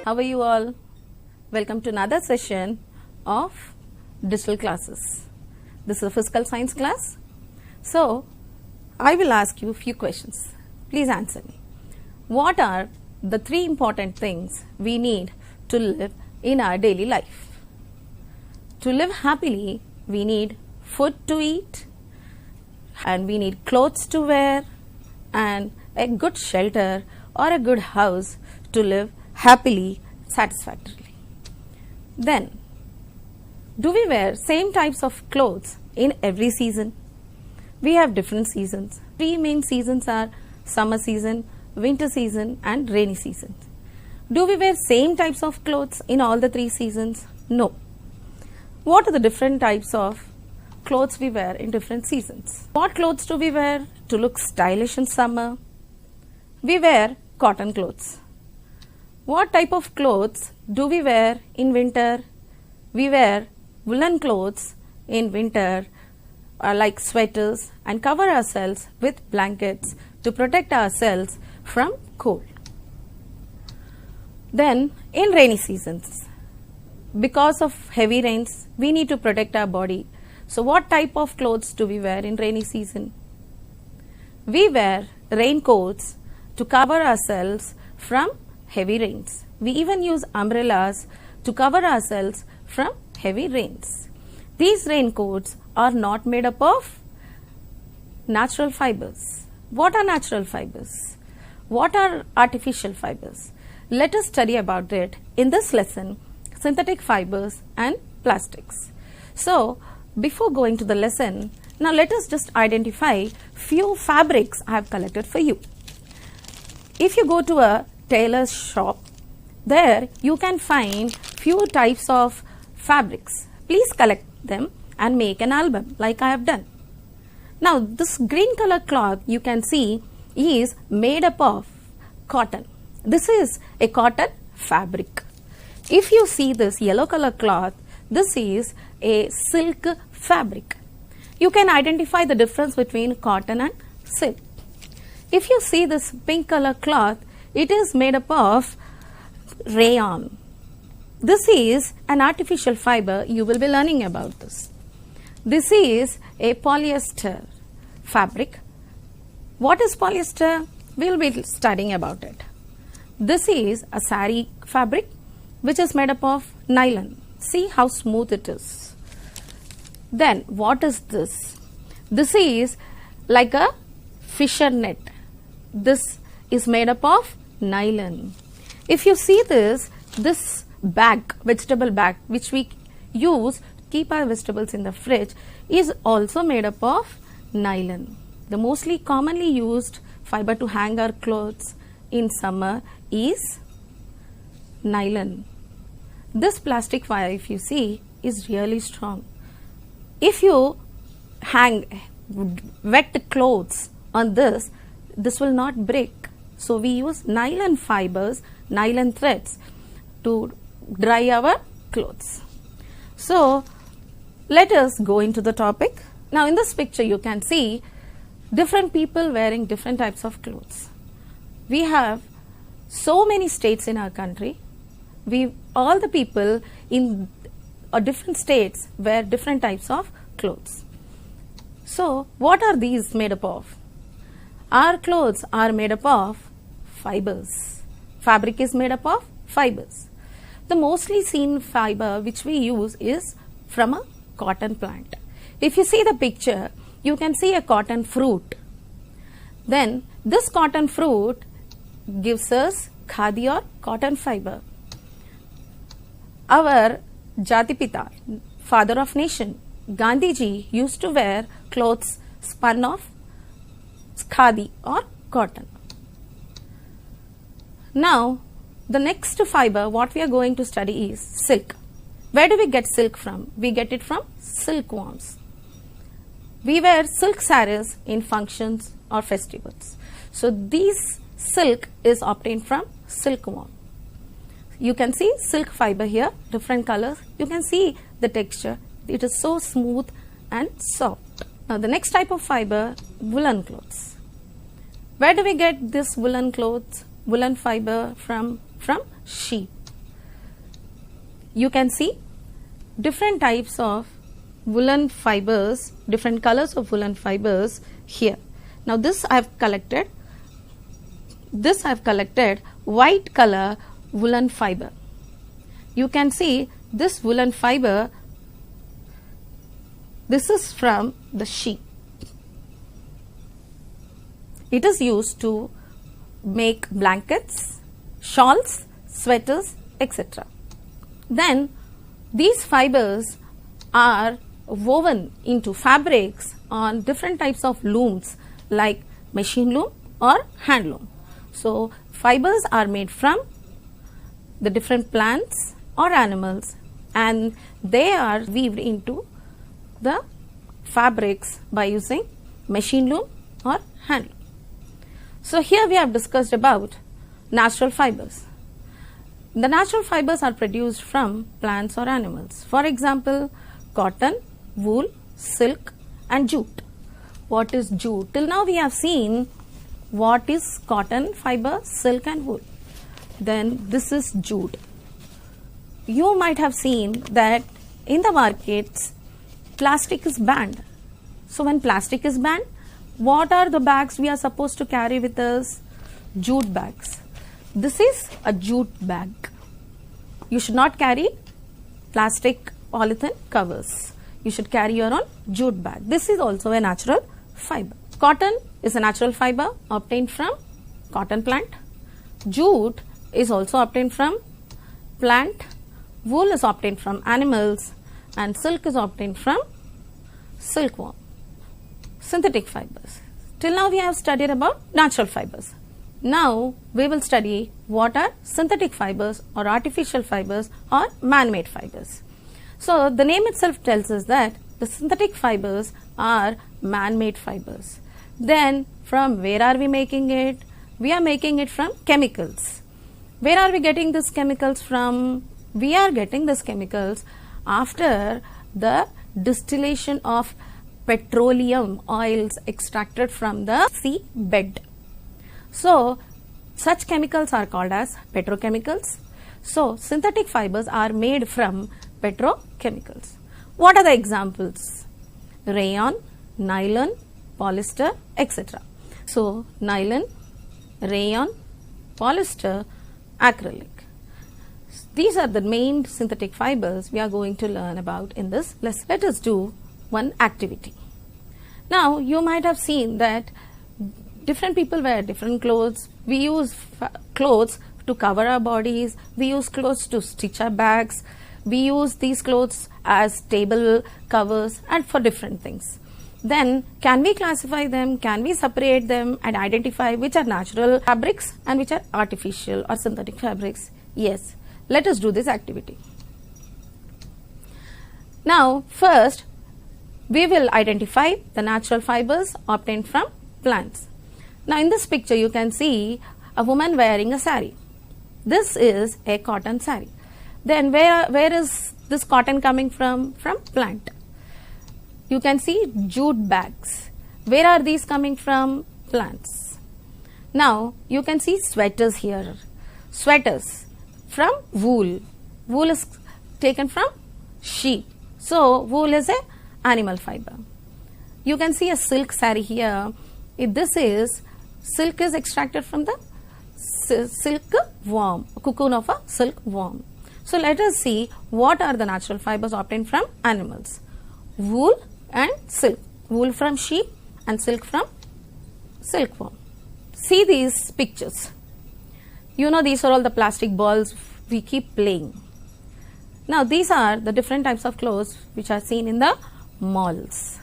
How are you all? Welcome to another session of digital classes. This is a physical science class. So, I will ask you a few questions. Please answer me. What are the three important things we need to live in our daily life? To live happily, we need food to eat, and we need clothes to wear, and a good shelter or a good house to live happily, satisfactorily. Then, do we wear same types of clothes in every season? We have different seasons. Three main seasons are summer season, winter season and rainy season. Do we wear same types of clothes in all the three seasons? No. What are the different types of clothes we wear in different seasons? What clothes do we wear to look stylish in summer? We wear cotton clothes. What type of clothes do we wear in winter? We wear woolen clothes in winter, like sweaters, and cover ourselves with blankets to protect ourselves from cold. Then in rainy seasons, because of heavy rains, we need to protect our body. So what type of clothes do we wear in rainy season? We wear raincoats to cover ourselves from heavy rains. We even use umbrellas to cover ourselves from heavy rains. These raincoats are not made up of natural fibers. What are natural fibers? What are artificial fibers? Let us study about it in this lesson, synthetic fibers and plastics. So, before going to the lesson, now let us just identify few fabrics I have collected for you. If you go to a tailor's shop, there you can find few types of fabrics. Please collect them and make an album like I have done. Now this green color cloth you can see is made up of cotton. This is a cotton fabric. If you see this yellow color cloth, this is a silk fabric. You can identify the difference between cotton and silk. If you see this pink color cloth, it is made up of rayon. This is an artificial fiber. You will be learning about this. This is a polyester fabric. What is polyester? We will be studying about it. This is a sari fabric which is made up of nylon. See how smooth it is. Then what is this? This is like a fisher net. This is made up of nylon. If you see this bag, vegetable bag, which we use to keep our vegetables in the fridge, is also made up of nylon. The mostly commonly used fiber to hang our clothes in summer is nylon. This plastic wire, if you see, is really strong. If you hang wet clothes on this will not break. So we use nylon fibers, nylon threads to dry our clothes. So let us go into the topic. Now in this picture you can see different people wearing different types of clothes. We have so many states in our country. All the people in different states wear different types of clothes. So what are these made up of? Our clothes are made up of fibers. Fabric is made up of fibers. The mostly seen fiber which we use is from a cotton plant. If you see the picture, you can see a cotton fruit. Then this cotton fruit gives us khadi or cotton fiber. Our Jatipita, father of nation, Gandhiji used to wear clothes spun of khadi or cotton. Now, the next fiber what we are going to study is silk. Where do we get silk from? We get it from silkworms. We wear silk sarees in functions or festivals. So, this silk is obtained from silkworm. You can see silk fiber here, different colors. You can see the texture. It is so smooth and soft. Now, the next type of fiber, woolen clothes. Where do we get this woolen clothes, woolen fiber from? From sheep. you can see different types of woolen fibers, different colors of woolen fibers here. Now this I have collected white color woolen fiber. You can see this woolen fiber, this is from the sheep. It is used to make blankets, shawls, sweaters, etc. Then these fibers are woven into fabrics on different types of looms like machine loom or hand loom. So fibers are made from the different plants or animals, and they are weaved into the fabrics by using machine loom or hand loom. So here we have discussed about natural fibers. The natural fibers are produced from plants or animals. For example, cotton, wool, silk and jute. What is jute? Till now we have seen what is cotton, fiber, silk and wool. Then this is jute. You might have seen that in the markets plastic is banned. So when plastic is banned, what are the bags we are supposed to carry with us? Jute bags. This is a jute bag. You should not carry plastic polythene covers. You should carry your own jute bag. This is also a natural fiber. Cotton is a natural fiber obtained from cotton plant. Jute is also obtained from plant. Wool is obtained from animals, and silk is obtained from silkworm. Synthetic fibers. Till now we have studied about natural fibers. Now we will study what are synthetic fibers or artificial fibers or man-made fibers. So the name itself tells us that the synthetic fibers are man-made fibers. Then from where are we making it? We are making it from chemicals. Where are we getting these chemicals from? We are getting these chemicals after the distillation of petroleum oils extracted from the sea bed. So such chemicals are called as petrochemicals. So synthetic fibers are made from petrochemicals. What are the examples? Rayon, nylon, polyester, etc. So nylon, rayon, polyester, acrylic. These are the main synthetic fibers we are going to learn about in this lesson. Let us do one activity. Now you might have seen that different people wear different clothes. We use clothes to cover our bodies. We use clothes to stitch our bags. We use these clothes as table covers and for different things. Then can we classify them? Can we separate them and identify which are natural fabrics and which are artificial or synthetic fabrics? Yes. Let us do this activity. Now first we will identify the natural fibers obtained from plants. Now in this picture you can see a woman wearing a sari. This is a cotton sari. Then where is this cotton coming from? From plant. You can see jute bags. Where are these coming from? Plants. Now you can see sweaters here. Sweaters from wool. Wool is taken from sheep. So wool is a animal fiber. You can see a silk sari here. This is silk is extracted from the silk worm, cocoon of a silk worm. So let us see what are the natural fibers obtained from animals. Wool and silk. Wool from sheep and silk from silkworm. See these pictures. You know these are all the plastic balls we keep playing. Now these are the different types of clothes which are seen in the malls.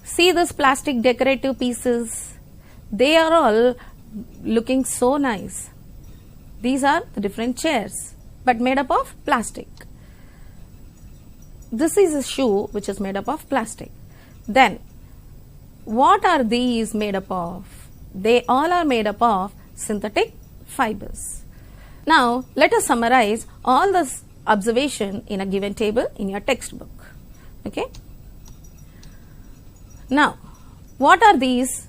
See this plastic decorative pieces. They are all looking so nice. These are the different chairs but made up of plastic. This is a shoe which is made up of plastic. Then what are these made up of? They all are made up of synthetic fibers. Now let us summarize all this observation in a given table in your textbook. Okay. Now what are these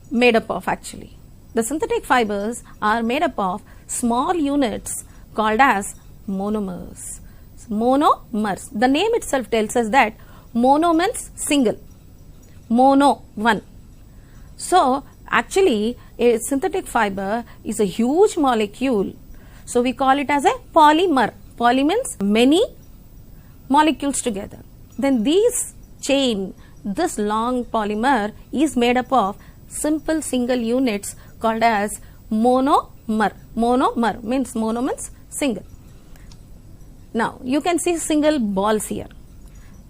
made up of actually? The synthetic fibers are made up of small units called as monomers. monomers. The name itself tells us that mono means single, mono one. So actually a synthetic fiber is a huge molecule. So we call it as a polymer. Poly means many molecules together. Then this long polymer is made up of simple single units called as monomer. Monomer means mono means single. Now you can see single balls here.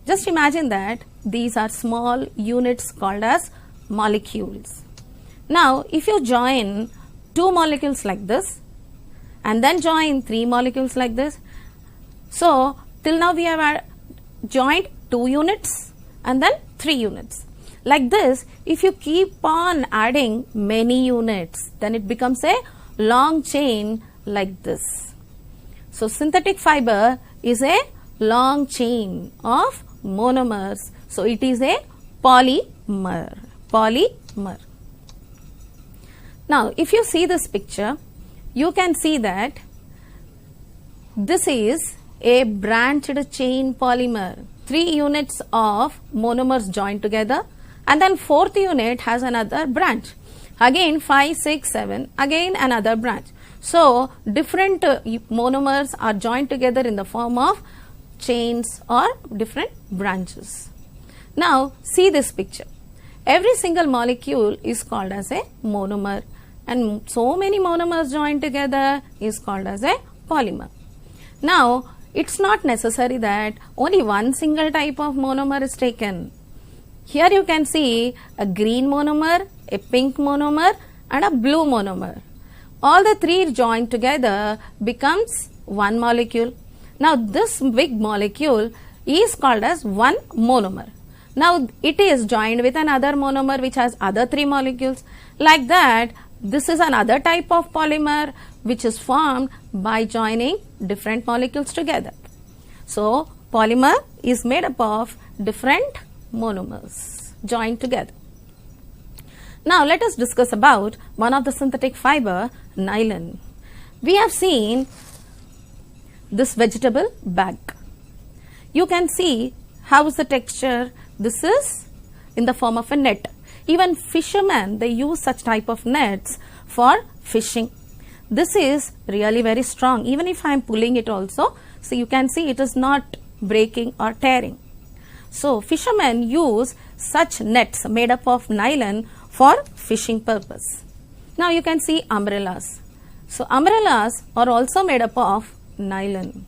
Just imagine that these are small units called as molecules. Now if you join 2 molecules like this and then join 3 molecules like this, so till now we have joined 2 units and then 3 units. Like this, if you keep on adding many units, then it becomes a long chain like this. So synthetic fiber is a long chain of monomers. So it is a polymer. Polymer. Now if you see this picture, you can see that this is a branched chain polymer. 3 units of monomers joined together, and then 4th unit has another branch. Again 5, 6, 7, again another branch. So different monomers are joined together in the form of chains or different branches. Now see this picture. Every single molecule is called as a monomer, and so many monomers joined together is called as a polymer. Now it's not necessary that only one single type of monomer is taken. Here you can see a green monomer, a pink monomer and a blue monomer. All the 3 joined together becomes one molecule. Now this big molecule is called as one monomer. Now it is joined with another monomer which has other 3 molecules. Like that, this is another type of polymer which is formed by joining different molecules together. So polymer is made up of different monomers joined together. Now let us discuss about one of the synthetic fiber, nylon. We have seen this vegetable bag. You can see how is the texture. This is in the form of a net. Even fishermen, they use such type of nets for fishing. This is really very strong. Even if I am pulling it also, so you can see it is not breaking or tearing. So fishermen use such nets made up of nylon for fishing purpose. Now you can see umbrellas. So umbrellas are also made up of nylon.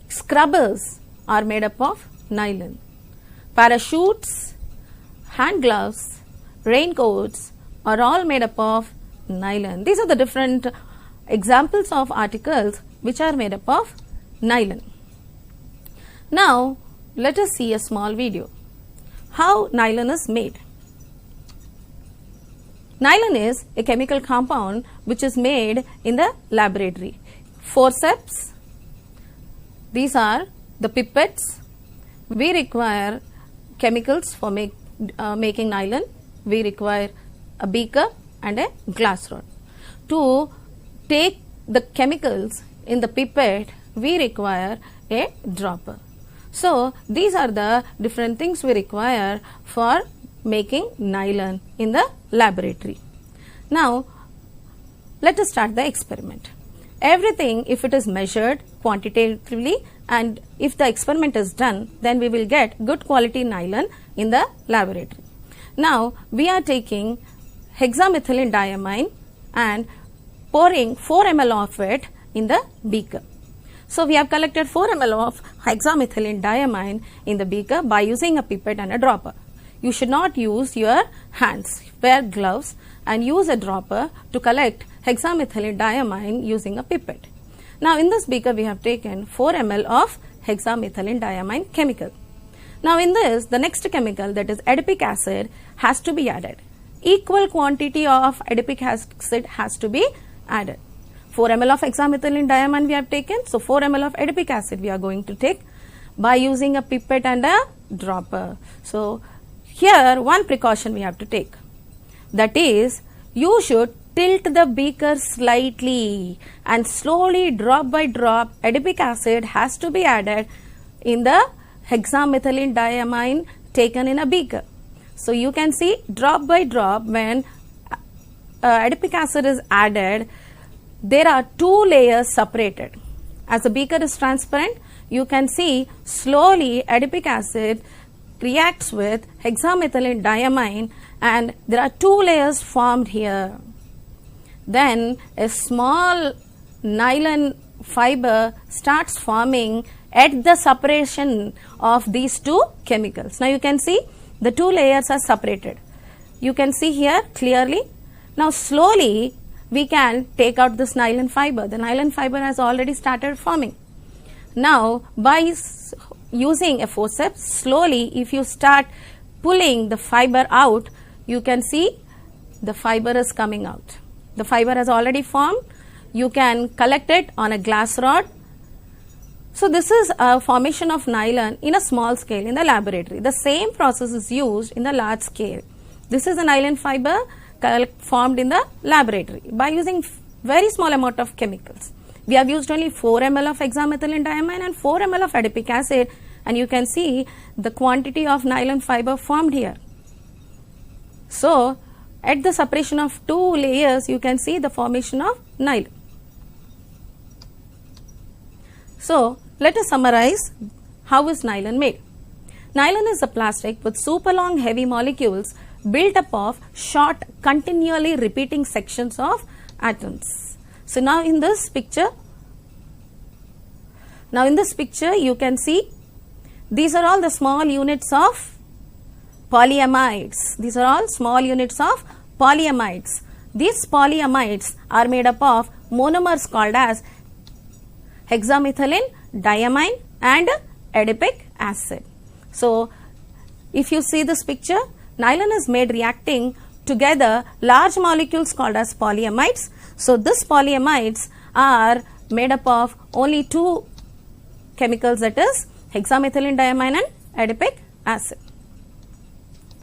Scrubbers are made up of nylon. Parachutes, hand gloves, raincoats are all made up of nylon. These are the different examples of articles which are made up of nylon. Now let us see a small video. How nylon is made. Nylon is a chemical compound which is made in the laboratory. Forceps, these are the pipettes. We require chemicals for making nylon. We require a beaker and a glass rod. To take the chemicals in the pipette, we require a dropper. So these are the different things we require for making nylon in the laboratory. Now let us start the experiment. Everything, if it is measured quantitatively and if the experiment is done, then we will get good quality nylon in the laboratory. Now we are taking hexamethylene diamine and pouring 4 ml of it in the beaker. So we have collected 4 ml of hexamethylene diamine in the beaker by using a pipette and a dropper. You should not use your hands. Wear gloves and use a dropper to collect hexamethylene diamine using a pipette. Now in this beaker we have taken 4 ml of hexamethylene diamine chemical. Now in this, the next chemical, that is adipic acid, has to be added. Equal quantity of adipic acid has to be added. 4 ml of hexamethylene diamine we have taken, so 4 ml of adipic acid we are going to take by using a pipette and a dropper. So here one precaution we have to take, that is you should tilt the beaker slightly and slowly drop by drop adipic acid has to be added in the hexamethylene diamine taken in a beaker. So you can see drop by drop when adipic acid is added, there are two layers separated. As the beaker is transparent, you can see slowly adipic acid reacts with hexamethylene diamine and there are two layers formed here. Then a small nylon fiber starts forming at the separation of these two chemicals. Now you can see the two layers are separated. You can see here clearly. Now slowly we can take out this nylon fiber. The nylon fiber has already started forming. Now by using a forceps, slowly if you start pulling the fiber out, you can see the fiber is coming out. The fiber has already formed. You can collect it on a glass rod. So this is a formation of nylon in a small scale in the laboratory. The same process is used in the large scale. This is a nylon fiber formed in the laboratory by using very small amount of chemicals. We have used only 4 ml of hexamethylene diamine and 4 ml of adipic acid, and you can see the quantity of nylon fiber formed here. So at the separation of two layers, you can see the formation of nylon. So let us summarize how is nylon made. Nylon is a plastic with super long heavy molecules built up of short continually repeating sections of atoms. So now in this picture you can see these are all the small units of polyamides. These are all small units of polyamides. These polyamides are made up of monomers called as hexamethylene diamine and adipic acid. So if you see this picture, nylon is made reacting together large molecules called as polyamides. So these polyamides are made up of only two chemicals, that is hexamethylene diamine and adipic acid.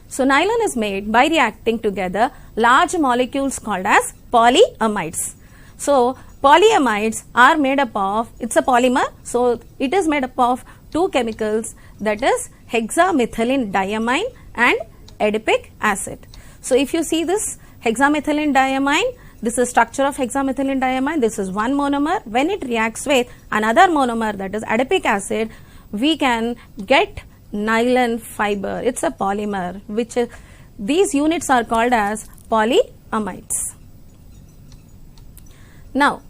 So nylon is made by reacting together large molecules called as polyamides. So polyamides are made up of, it's a polymer, so it is made up of two chemicals, that is hexamethylene diamine and adipic acid. So if you see this hexamethylene diamine, this is structure of hexamethylene diamine, this is one monomer. When it reacts with another monomer, that is adipic acid, we can get nylon fiber. It's a polymer, which these units are called as polyamides. Now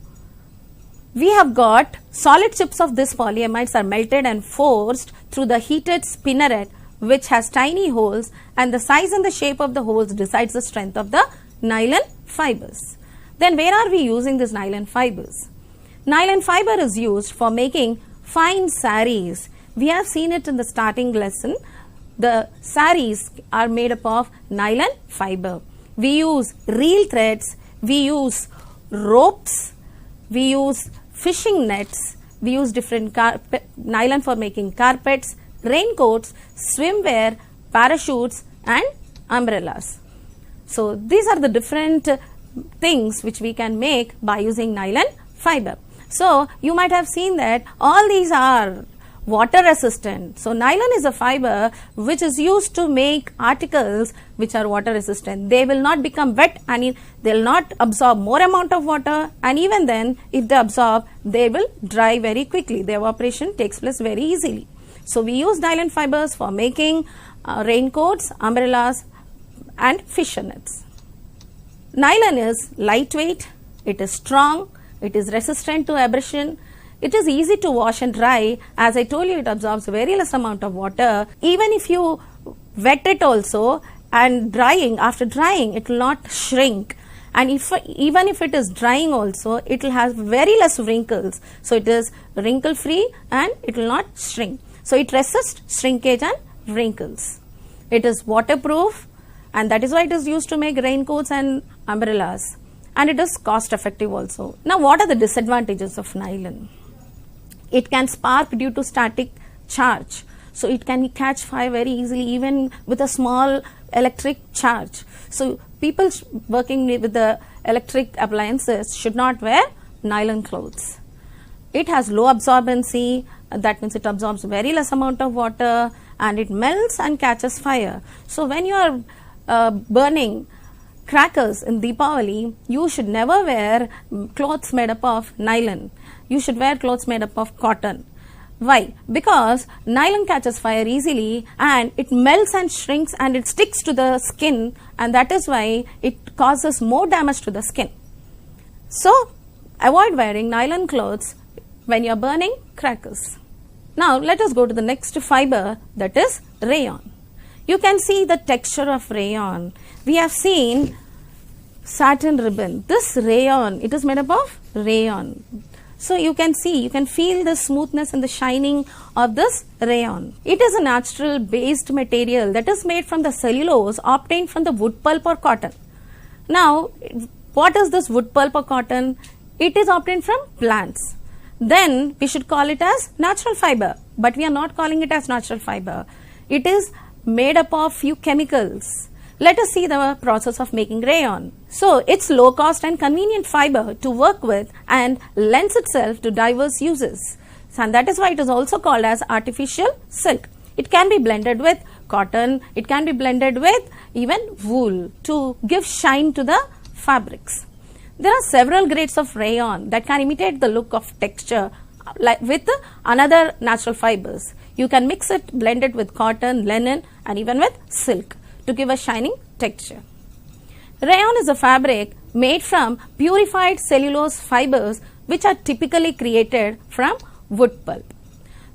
we have got solid chips of this polyamides are melted and forced through the heated spinneret, which has tiny holes, and the size and the shape of the holes decides the strength of the nylon fibers. Then where are we using these nylon fibers? Nylon fiber is used for making fine saris. We have seen it in the starting lesson. The saris are made up of nylon fiber. We use reel threads, we use ropes, we use fishing nets, we use different nylon for making carpets, raincoats, swimwear, parachutes and umbrellas. So these are the different things which we can make by using nylon fiber. So you might have seen that all these are water resistant. So nylon is a fiber which is used to make articles which are water resistant. They will not become wet and they will not absorb more amount of water, and even then if they absorb, they will dry very quickly. The evaporation takes place very easily. So we use nylon fibers for making raincoats, umbrellas and fisher nets. Nylon is lightweight, it is strong, it is resistant to abrasion, it is easy to wash and dry. As I told you, it absorbs very less amount of water. Even if you wet it also and after drying, it will not shrink. And even if it is drying also, it will have very less wrinkles. So it is wrinkle free and it will not shrink. So it resists shrinkage and wrinkles. It is waterproof, and that is why it is used to make raincoats and umbrellas. And it is cost effective also. Now what are the disadvantages of nylon? It can spark due to static charge. So it can catch fire very easily even with a small electric charge. So people working with the electric appliances should not wear nylon clothes. It has low absorbency, that means it absorbs very less amount of water and it melts and catches fire. So when you are burning crackers in Deepavali, you should never wear clothes made up of nylon. You should wear clothes made up of cotton. Why? Because nylon catches fire easily and it melts and shrinks and it sticks to the skin, and that is why it causes more damage to the skin. So avoid wearing nylon clothes when you are burning crackers. Now let us go to the next fiber, that is rayon. You can see the texture of rayon. We have seen satin ribbon. This rayon, it is made up of rayon. So you can see, you can feel the smoothness and the shining of this rayon. It is a natural based material that is made from the cellulose obtained from the wood pulp or cotton. Now, what is this wood pulp or cotton? It is obtained from plants. Then we should call it as natural fiber, but we are not calling it as natural fiber. It is made up of few chemicals. Let us see the process of making rayon. So it's low cost and convenient fiber to work with and lends itself to diverse uses. And that is why it is also called as artificial silk. It can be blended with cotton, it can be blended with even wool to give shine to the fabrics. There are several grades of rayon that can imitate the look of texture like with another natural fibers. You can mix it, blend it with cotton, linen and even with silk to give a shining texture. Rayon is a fabric made from purified cellulose fibers which are typically created from wood pulp.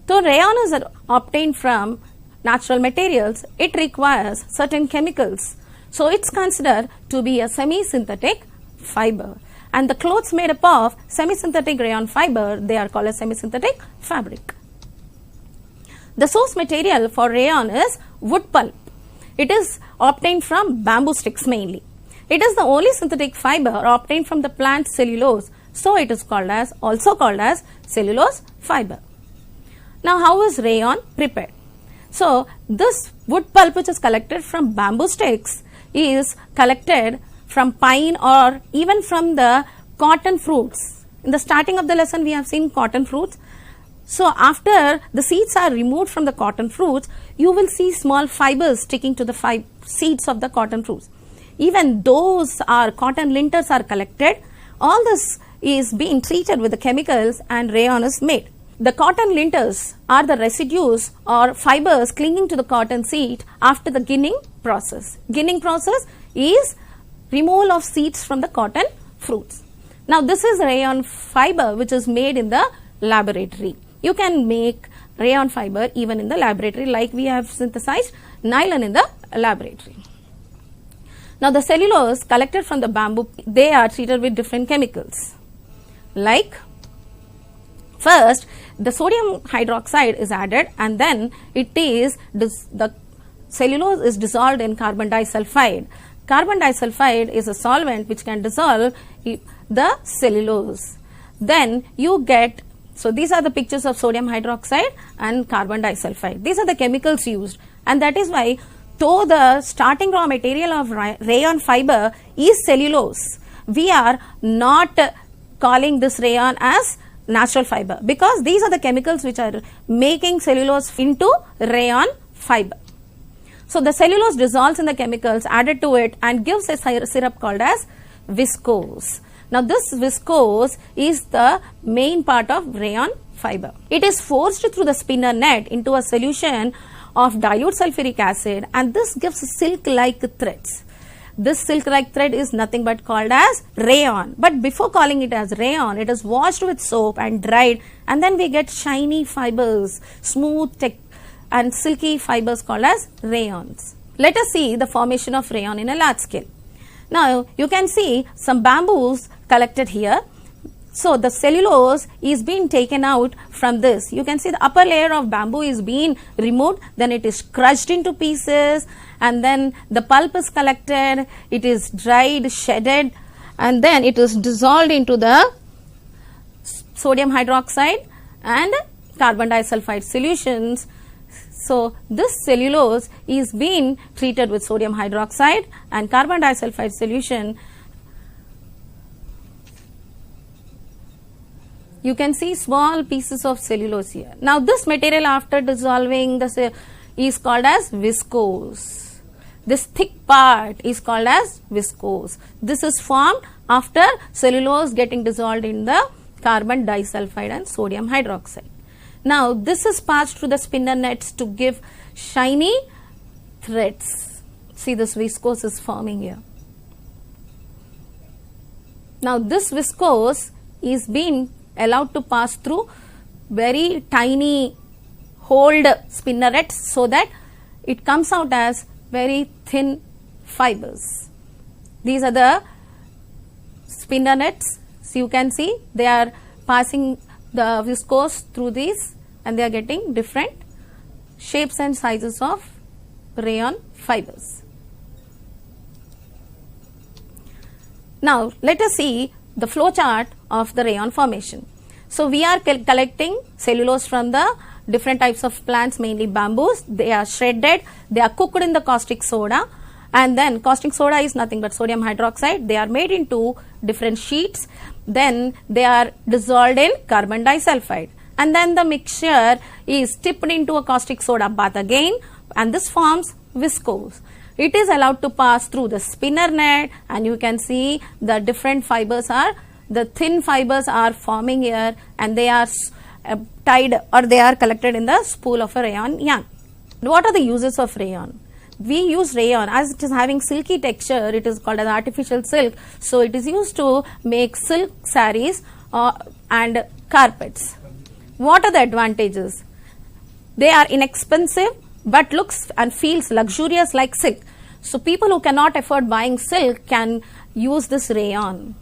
Though rayon is obtained from natural materials, it requires certain chemicals. So it's considered to be a semi-synthetic fiber. And the clothes made up of semi-synthetic rayon fiber, they are called as semi-synthetic fabric. The source material for rayon is wood pulp. It is obtained from bamboo sticks mainly. It is the only synthetic fiber obtained from the plant cellulose, so it is also called as cellulose fiber. Now how is rayon prepared? So this wood pulp which is collected from bamboo sticks is collected from pine or even from the cotton fruits. In the starting of the lesson we have seen cotton fruits. So after the seeds are removed from the cotton fruits, you will see small fibers sticking to the seeds of the cotton fruits. Even those cotton linters are collected. All this is being treated with the chemicals and rayon is made. The cotton linters are the residues or fibers clinging to the cotton seed after the ginning process. Ginning process is removal of seeds from the cotton fruits. Now this is rayon fiber which is made in the laboratory. You can make rayon fiber even in the laboratory, like we have synthesized nylon in the laboratory. Now the cellulose collected from the bamboo, they are treated with different chemicals. Like first the sodium hydroxide is added and then the cellulose is dissolved in carbon disulfide. Carbon disulfide is a solvent which can dissolve the cellulose. Then you get, so these are the pictures of sodium hydroxide and carbon disulfide. These are the chemicals used, and that is why though the starting raw material of rayon fiber is cellulose, we are not calling this rayon as natural fiber because these are the chemicals which are making cellulose into rayon fiber. So the cellulose dissolves in the chemicals added to it and gives a syrup called as viscose. Now this viscose is the main part of rayon fiber. It is forced through the spinner net into a solution of dilute sulfuric acid and this gives silk-like threads. This silk-like thread is nothing but called as rayon. But before calling it as rayon, it is washed with soap and dried and then we get shiny fibers, smooth and silky fibers called as rayons. Let us see the formation of rayon in a large scale. Now you can see some bamboos collected here. So the cellulose is being taken out from this. You can see the upper layer of bamboo is being removed, then it is crushed into pieces and then the pulp is collected, it is dried, shedded and then it is dissolved into the sodium hydroxide and carbon disulfide solutions So this cellulose is being treated with sodium hydroxide and carbon disulfide solution. You can see small pieces of cellulose here. Now this material after dissolving is called as viscose. This thick part is called as viscose. This is formed after cellulose getting dissolved in the carbon disulfide and sodium hydroxide. Now this is passed through the spinner nets to give shiny threads. See, this viscose is forming here. Now this viscose is being allowed to pass through very tiny hold spinnerets so that it comes out as very thin fibers. These are the spinnerets. So you can see they are passing the viscose through these and they are getting different shapes and sizes of rayon fibers. Now let us see the flow chart of the rayon formation. So we are collecting cellulose from the different types of plants, mainly bamboos. They are shredded, they are cooked in the caustic soda, and then caustic soda is nothing but sodium hydroxide. They are made into different sheets, then they are dissolved in carbon disulfide, and then the mixture is tipped into a caustic soda bath again, and this forms viscose. It is allowed to pass through the spinner net, and you can see the different fibers are, the thin fibers are forming here, and they are tied or they are collected in the spool of a rayon yarn. What are the uses of rayon? We use rayon as it is having silky texture. It is called as artificial silk. So it is used to make silk sarees and carpets. What are the advantages? They are inexpensive but looks and feels luxurious like silk. So people who cannot afford buying silk can use this rayon.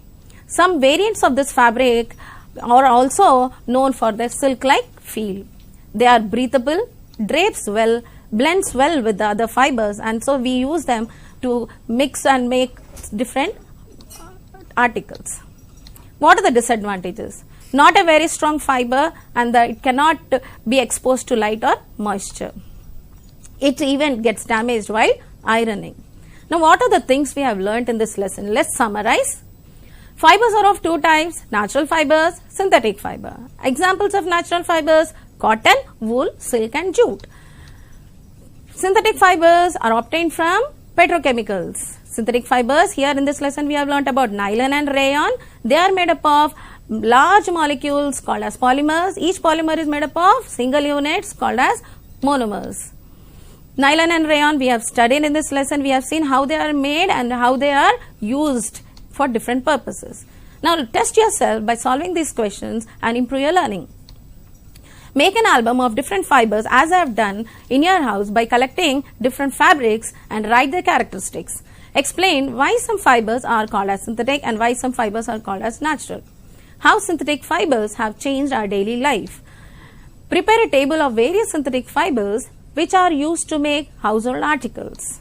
Some variants of this fabric are also known for their silk-like feel. They are breathable, drapes well, blends well with the other fibers, and so we use them to mix and make different articles. What are the disadvantages? Not a very strong fiber, and it cannot be exposed to light or moisture. It even gets damaged while ironing. Now what are the things we have learnt in this lesson? Let's summarize. Fibers are of two types: natural fibers, synthetic fiber. Examples of natural fibers: cotton, wool, silk and jute. Synthetic fibers are obtained from petrochemicals. Synthetic fibers, here in this lesson we have learnt about nylon and rayon. They are made up of large molecules called as polymers. Each polymer is made up of single units called as monomers. Nylon and rayon we have studied in this lesson. We have seen how they are made and how they are used for different purposes. Now test yourself by solving these questions and improve your learning. Make an album of different fibers as I have done in your house by collecting different fabrics and write their characteristics. Explain why some fibers are called as synthetic and why some fibers are called as natural. How synthetic fibers have changed our daily life. Prepare a table of various synthetic fibers which are used to make household articles.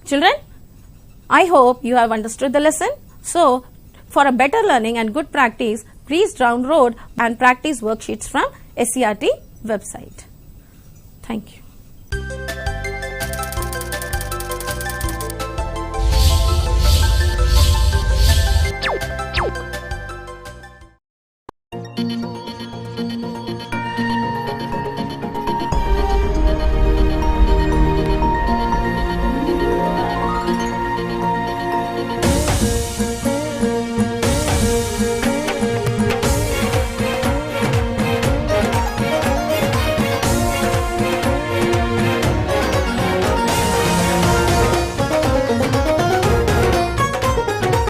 Children, I hope you have understood the lesson. So, for a better learning and good practice, please download and practice worksheets from SCRT website. Thank you.